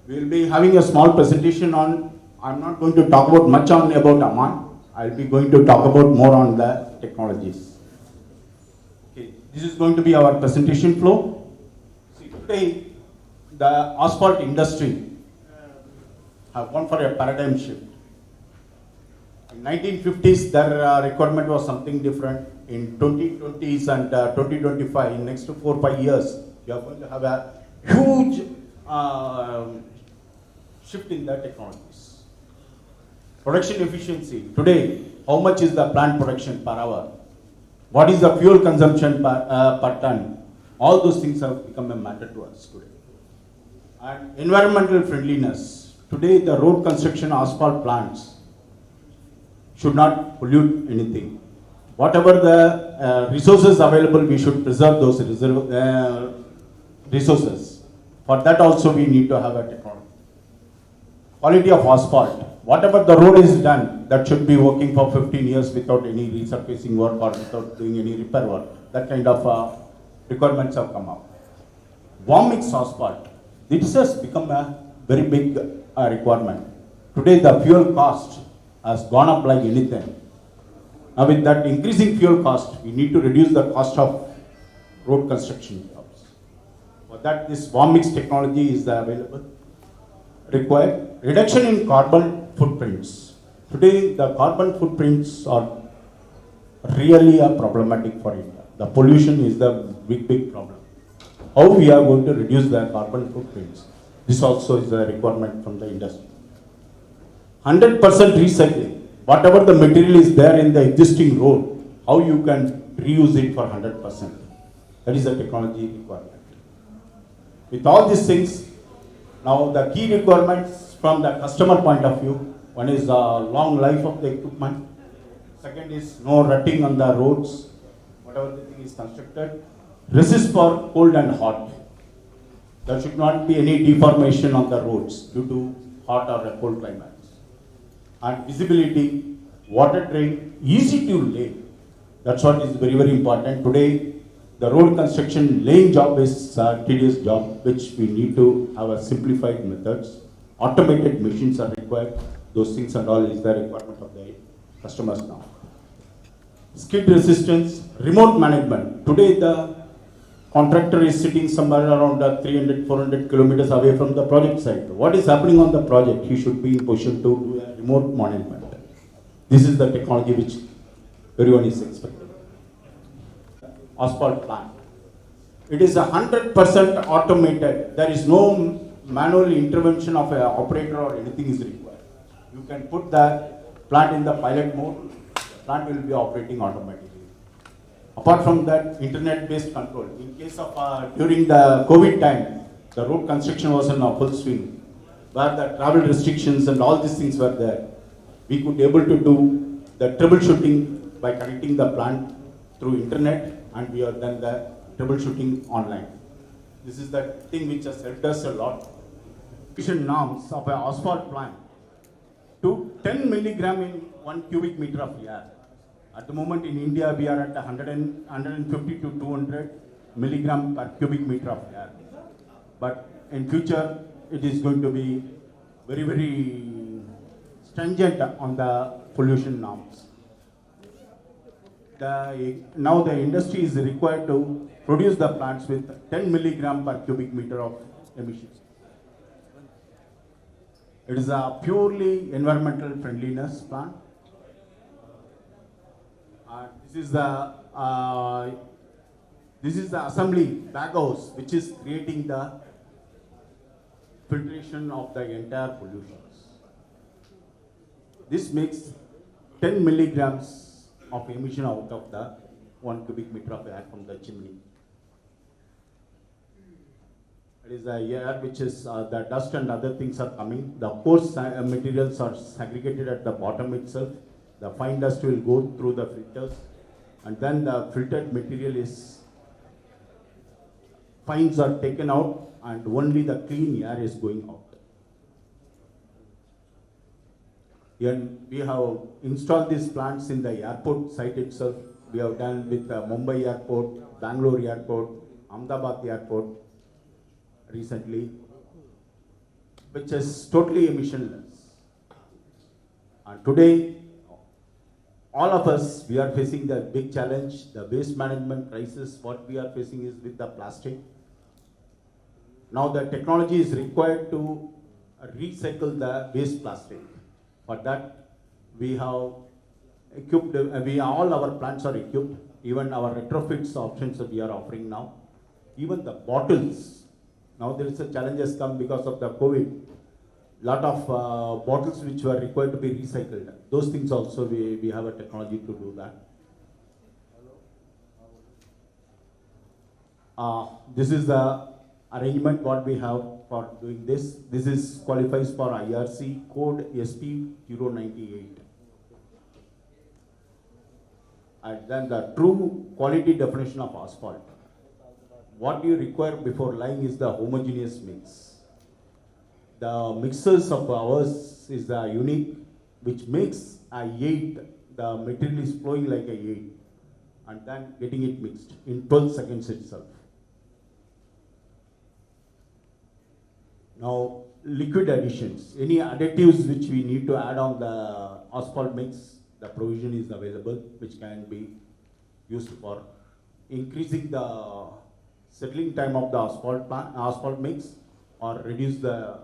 We will be having a small presentation on, I'm not going to talk about much on about Amman. I'll be going to talk about more on the technologies. Okay, this is going to be our presentation flow. See, today, the asphalt industry have gone for a paradigm shift. In 1950s, their requirement was something different. In 2020s and 2025, in next 4 or 5 years, you are going to have a huge shift in the technologies. Production efficiency. Today, how much is the plant production per hour? What is the fuel consumption per ton? All those things have become a matter to us today. And environmental friendliness. Today, the road construction asphalt plants should not pollute anything. Whatever the resources available, we should preserve those resources. For that also we need to have a technology. Quality of asphalt. Whatever the road is done, that should be working for 15 years without any resurfacing work or without doing any repair work. That kind of requirements have come up. Warm mix asphalt. This has become a very big requirement. Today the fuel cost has gone up like anything. Now with that increasing fuel cost, we need to reduce the cost of road construction jobs. For that, this warm mix technology is available. Required. Reduction in carbon footprints. Today, the carbon footprints are really problematic for India. The pollution is the big problem. How we are going to reduce the carbon footprints? This also is a requirement from the industry. 100% recycling. Whatever the material is there in the existing road, how you can reuse it for 100%. That is the technology requirement. With all these things, now the key requirements from the customer point of view, one is the long life of the equipment. Second is no rutting on the roads, whatever the thing is constructed. Resist for cold and hot. There should not be any deformation on the roads due to hot or cold climates. And visibility, water drain, easy to lay. That's what is very important. Today, the road construction laying job is a tedious job, which we need to have a simplified methods. Automated machines are required. Those things and all is the requirement of the customers now. Skid resistance, remote management. Today, the contractor is sitting somewhere around 300, 400 kilometers away from the project site. What is happening on the project? He should be in position to do a remote management. This is the technology which everyone is expecting. Asphalt plant. It is 100% automated. There is no manual intervention of an operator or anything is required. You can put the plant in the pilot mode. The plant will be operating automatically. Apart from that, internet-based control. In case of during the COVID time, the road construction was in full swing, where the travel restrictions and all these things were there. We could able to do the troubleshooting by connecting the plant through internet, and we have done the troubleshooting online. This is the thing which has helped us a lot. Norms of an asphalt plant to 10 milligram in 1 cubic meter of air. At the moment in India, we are at 150 to 200 milligram per cubic meter of air. But in future, it is going to be very stringent on the pollution norms. Now the industry is required to produce the plants with 10 milligram per cubic meter of emissions. It is a purely environmental friendliness plant. This is the assembly baghouse which is creating the filtration of the entire pollutions. This makes 10 milligrams of emission out of the 1 cubic meter of air from the chimney. It is the air which is the dust and other things are coming. The coarse materials are segregated at the bottom itself. The fine dust will go through the filters, and then the filtered material fines are taken out, and only the clean air is going out. Here we have installed these plants in the airport site itself. We have done with Mumbai airport, Bangalore airport, Ahmedabad airport recently. which is totally emissionless. And today, all of us, we are facing the big challenge, the waste management crisis. What we are facing is with the plastic. Now the technology is required to recycle the waste plastic. For that, we have equipped, all our plants are equipped, even our retrofits options that we are offering now. Even the bottles, now there is a challenge has come because of the COVID. Lot of bottles which were required to be recycled. Those things also we have a technology to do that. This is the arrangement what we have for doing this. This is qualifies for IRC code SP098. And then the true quality definition of asphalt. What you require before laying is the homogeneous mix. The mixers of ours is unique, which makes a 8, the material is flowing like a 8, and then getting it mixed in 12 seconds itself. Now, liquid additions, any additives which we need to add on the asphalt mix, the provision is available, which can be used for increasing the settling time of the asphalt mix, or reduce the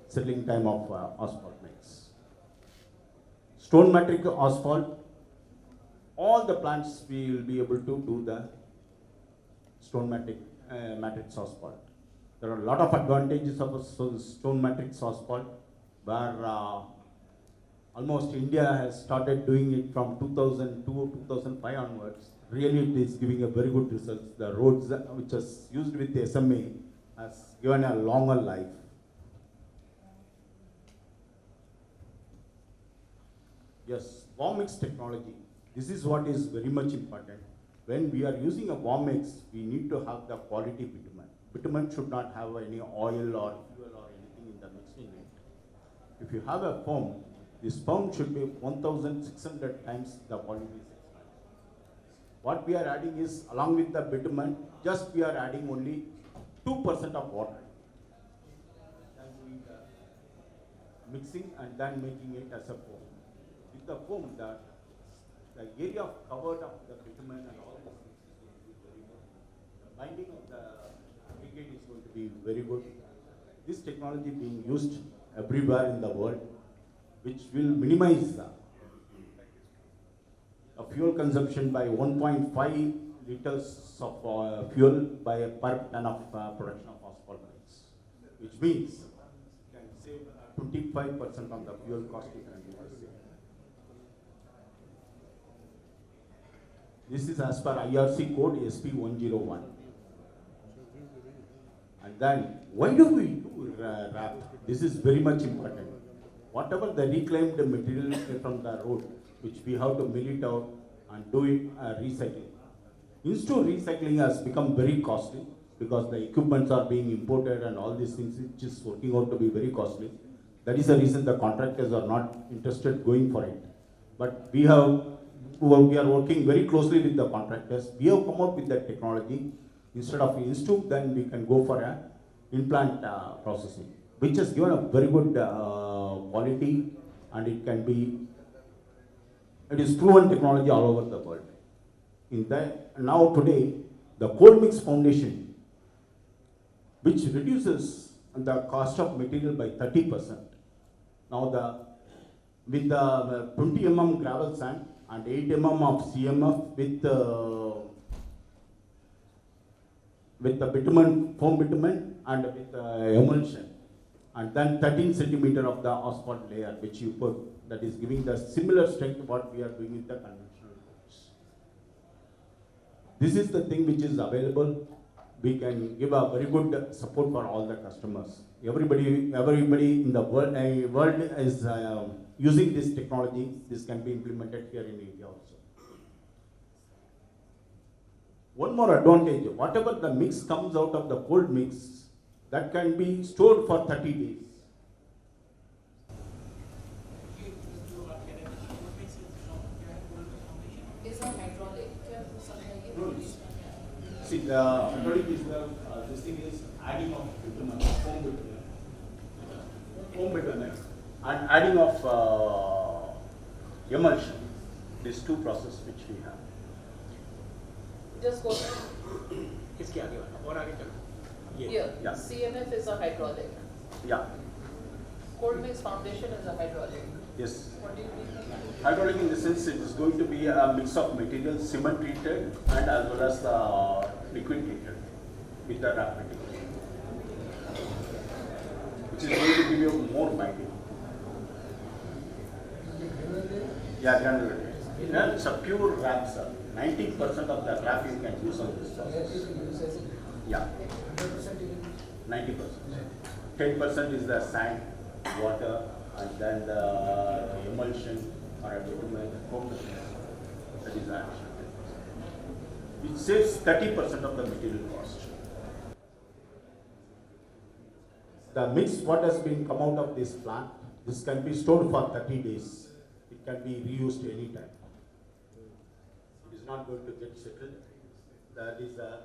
settling time of asphalt mix. Stone matrix asphalt, all the plants we will be able to do the stone matrix asphalt. There are a lot of advantages of a stone matrix asphalt, where almost India has started doing it from 2002, 2005 onwards. Really it is giving a very good results. The roads which is used with the SMA has given a longer life. Yes, warm mix technology. This is what is very much important. When we are using a warm mix, we need to have the quality bitumen. Bitumen should not have any oil or fuel or anything in the mixing it. If you have a foam, this foam should be 1,600 times the quality is expired. What we are adding is, along with the bitumen, just we are adding only 2% of water. Then doing the mixing and then making it as a foam. With the foam, the area covered of the bitumen and all these things is going to be very good. The binding of the aggregate is going to be very good. This technology being used everywhere in the world, which will minimize the fuel consumption by 1.5 liters of fuel per ton of production of asphalt mix, which means you can save 25% on the fuel cost you can save. This is as per IRC code SP101. And then, why do we do RAP? This is very much important. Whatever the reclaimed material from the road, which we have to mill it out and do it recycling. Instead, recycling has become very costly because the equipments are being imported and all these things, which is working out to be very costly. That is the reason the contractors are not interested going for it. But we are working very closely with the contractors. We have come up with that technology. Instead of institute, then we can go for a implant processing, which has given a very good quality, and it is proven technology all over the world. Now today, the cold mix foundation, which reduces the cost of material by 30%. Now with the 20 mm gravel sand and 8 mm of CMF with the bitumen, foam bitumen, and with emulsion, and then 13 centimeter of the asphalt layer which you put, that is giving the similar strength to what we are doing with the conventional roads. This is the thing which is available. We can give a very good support for all the customers. Everybody in the world is using this technology. This can be implemented here in India also. One more advantage, whatever the mix comes out of the cold mix, that can be stored for 30 days. See, the hydraulic is this thing is adding of bitumen, foam bitumen. home betterment and adding of emulsion. These two processes which we have. Just go इसके आगे वाला और आगे चलो ये here. Yeah. CMF is a hydraulic. Yeah. Cold mix foundation is a hydraulic. Yes. What do you mean by that? Hydraulic in the sense it is going to be a mix of materials, cement treated and as well as liquid treated with the wrap material, which is going to give you more binding. Yeah, granular. Yeah, it's a pure wrap, sir. 90% of the wrap you can use on this process. Yeah. 90%. 10% is the sand, water, and then the emulsion or a bitumen, that is the action. It saves 30% of the material cost. The mix what has been come out of this plant, this can be stored for 30 days. It can be reused anytime. It is not going to get settled. That is the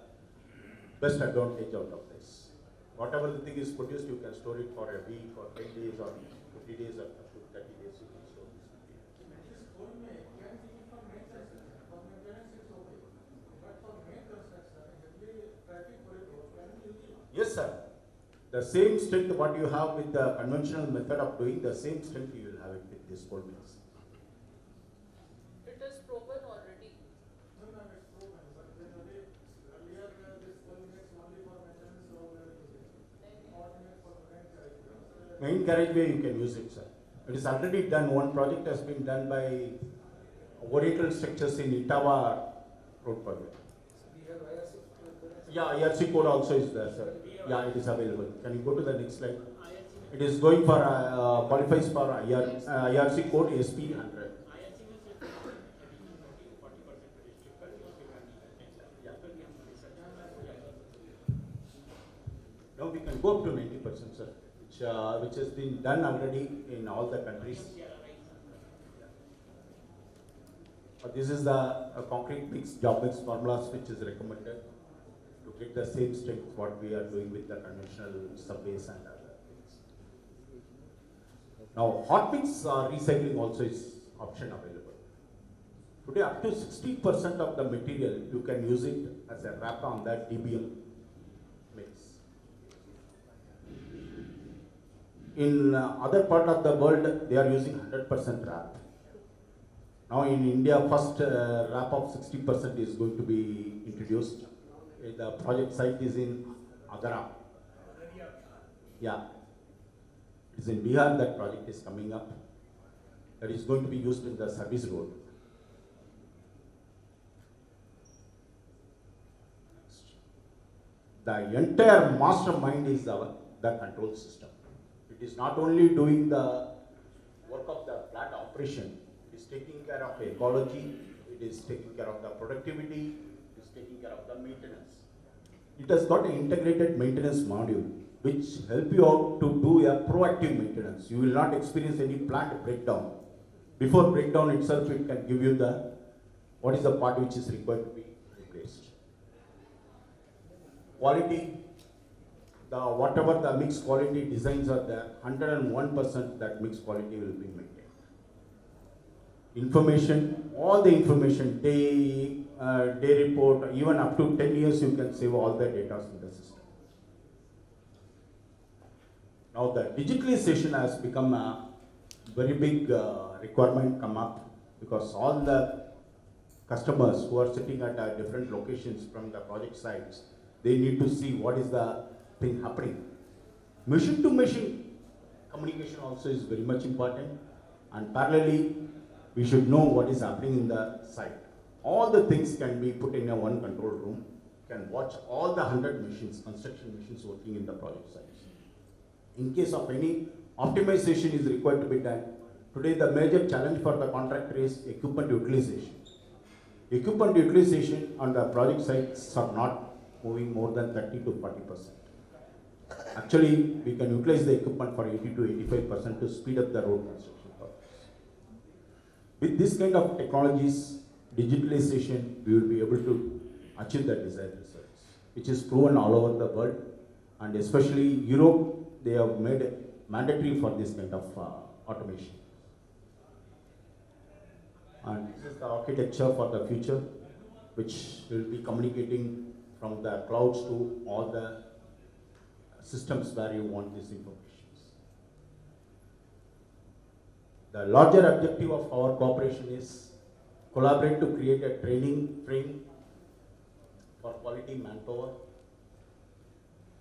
best advantage out of this. Whatever the thing is produced, you can store it for a week or 10 days or 50 days or up to 30 days. You can store this material. Yes, sir. The same strength what you have with the conventional method of doing, the same strength you will have it with this cold mix. It is proven already. Main carriageway you can use it, sir. It is already done. One project has been done by Oriental Structures in Itawa road project. Yeah, IRC code also is there, sir. Yeah, it is available. Can you go to the next slide? It is going for qualifies for IRC code SP 100. Now we can go up to 90%, sir, which has been done already in all the countries. This is the concrete mix, job mix formulas which is recommended to get the same strength what we are doing with the conventional subbase and other things. Now hot mix recycling also is option available. Today up to 60% of the material you can use it as a wrap on that DBM mix. In other part of the world they are using 100% wrap. Now in India, first wrap of 60% is going to be introduced. The project site is in Agara. Yeah. It's in Bihar that project is coming up. That is going to be used in the service road. The entire mastermind is the control system. It is not only doing the work of the plant operation, it is taking care of ecology, it is taking care of the productivity, it is taking care of the maintenance. It has got an integrated maintenance module which help you out to do a proactive maintenance. You will not experience any plant breakdown. Before breakdown itself, it can give you the what is the part which is required to be replaced. Quality, the whatever the mixed quality designs are there, 101% that mixed quality will be maintained. Information, all the information, day report, even up to 10 years you can save all the data in the system. Now the digitalization has become a very big requirement come up because all the customers who are sitting at different locations from the project sites, they need to see what is the thing happening. Machine to machine communication also is very much important, and parallelly we should know what is happening in the site. All the things can be put in a one control room, can watch all the 100 machines, construction machines working in the project sites. In case of any optimization is required to be done, today the major challenge for the contractor is equipment utilization. Equipment utilization on the project sites are not moving more than 30 to 40%. Actually, we can utilize the equipment for 80 to 85% to speed up the road construction process. With this kind of technologies, digitalization, we will be able to achieve the desired results, which is proven all over the world, and especially Europe, they have made mandatory for this kind of automation. And this is the architecture for the future, which will be communicating from the clouds to all the systems where you want these information. The larger objective of our cooperation is collaborate to create a training frame for quality manpower.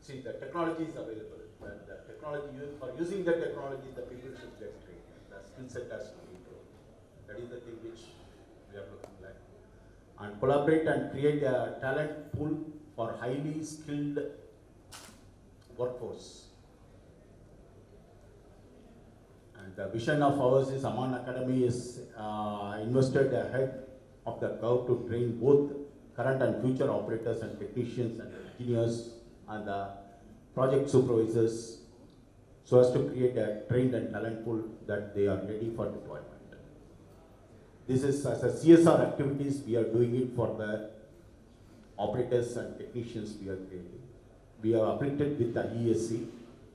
See, the technology is available, but the technology, for using the technology, the people should get trained. The skill set has to be improved. That is the thing which we are looking at. And collaborate and create a talent pool for highly skilled workforce. And the vision of ours is Aman Academy is invested ahead of the curve to train both current and future operators and technicians and engineers and the project supervisors so as to create a trained and talent pool that they are ready for deployment. This is as a CSR activities, we are doing it for the operators and technicians we are creating. We are affiliated with the ESC.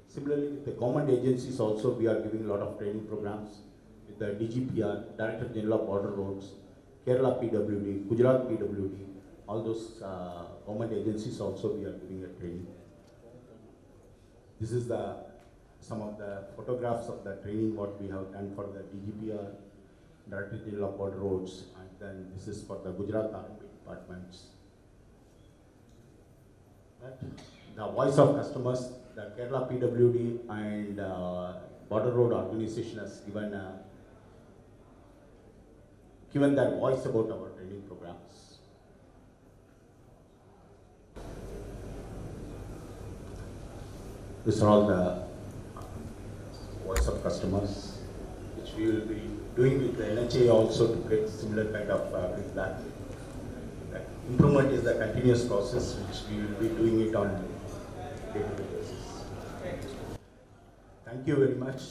Similarly, with the government agencies also, we are giving a lot of training programs with the DGPR, Director General of Border Roads, Kerala PWD, Gujarat PWD, all those government agencies also we are giving a training. This is some of the photographs of the training what we have done for the DGPR, Director General of Border Roads, and then this is for the Gujarat Army departments. Right. The voice of customers, the Kerala PWD and Border Road Organization has given their voice about our training programs. These are all the voice of customers, which we will be doing with the NHAI also to get similar kind of feedback. Improvement is the continuous process, which we will be doing it on day-to-day basis. Thank you very much.